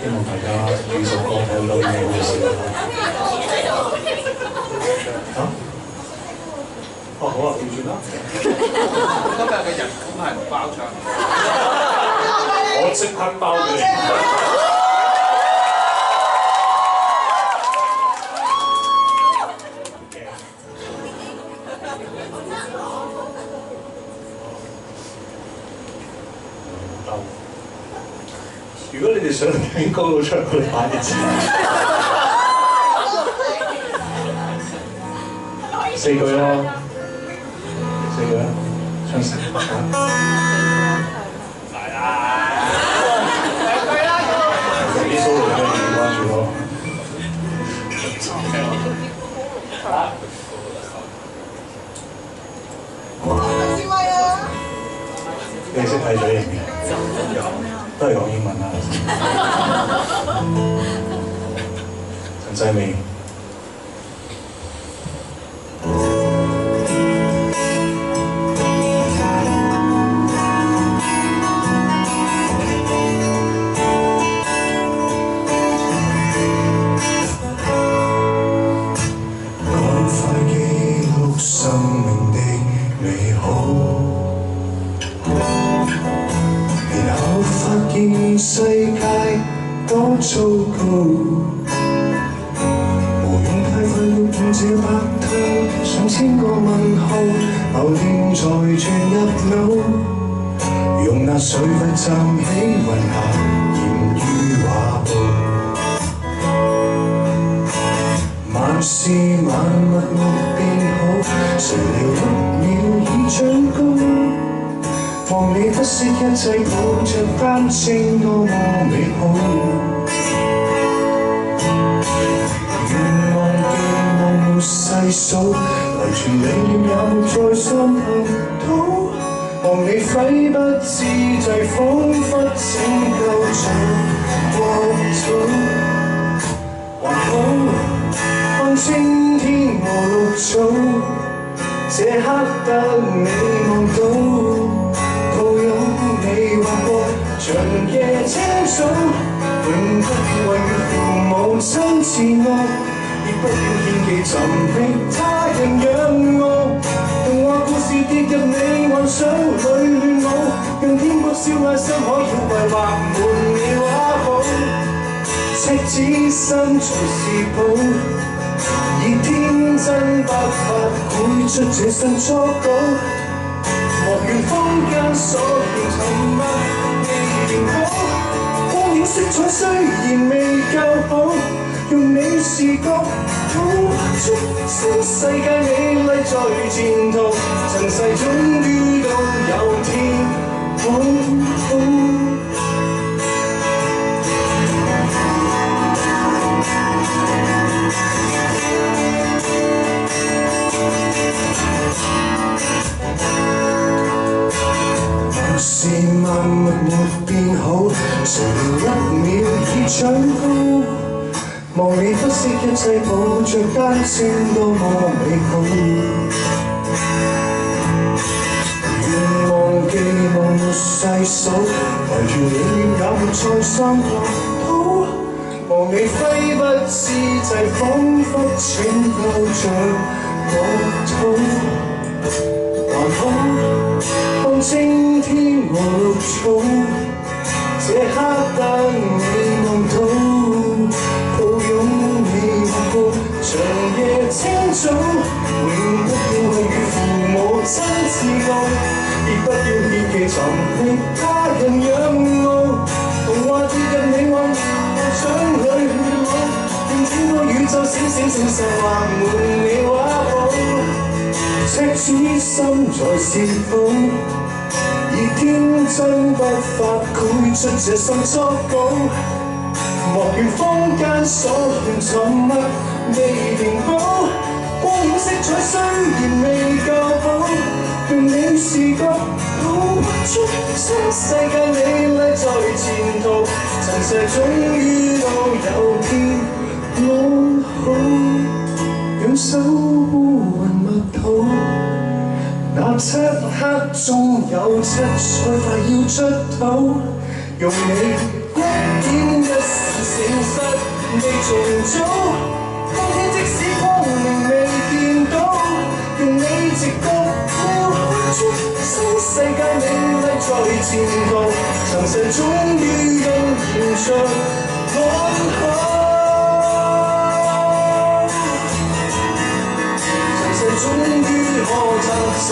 希望大家呢首歌睇到啲咩好笑啊？哦，好啊，調轉啦！今日嘅人工係唔包場，我即刻包俾你。如果你哋想聽歌佬唱，我哋擺啲錢。4句咯，4句啦，唱4句。嚟啦！2句啦！啲 solo 嘅嘢關注咯。你哋識睇嘴型嘅？都係講英文啦。陳世美。世界多糟糕，無用太快要用這白透上千個問號，矛盾在傳入腦，用那水費站起雲霞，言語畫布，萬事萬物沒變好，誰料1秒已長高。望你不惜一切抱着單聲多麼美好，願忘記我沒細數，遺傳理念也沒再傷透到，望你揮不自制，彷彿拯救着國土。還好看青天和綠草，這刻得你望到。你劃過長夜清早，永不為父母親自愛，亦不要獻技尋覓他人仰慕。童話故事跌入你幻想裏亂舞，讓天國燒翳深海妖怪畫滿你畫布。赤子心才是寶，以天真百法繪出這新初稿。莫怨坊間所言沉默未認可，光影色彩雖然未夠好，用你視覺捕捉新世界美麗在前途，塵世終於都有天好好。是萬物沒變好，誰料1秒已長高。望你不惜一切抱着單聲多麼美好，願忘記我沒細數，圍住你也沒再三學到，望你揮不自制，彷彿拯救着國土。還好看青天和綠草，這刻得你望到，抱擁你劃過長夜清早，永不要去與父母親自愛，亦不要獻技尋覓他人仰慕。童話跌入你幻想裏亂舞，令整個宇宙閃閃閃爍畫滿你畫布。赤子心才是寶，以天真不法繪出這新作稿。莫怨坊間所言沉默未定好，光影色彩雖然未夠好，用你視覺捕捉新世界美麗在前途，塵世終於都有天安好。仰首烏雲密土，那漆黑中有七彩快要出土，用你光點一時誠實未重組，今天即使光明未見到，讓你直覺要看出新世界美麗在前途，長逝終於因現象安好。終於可執手。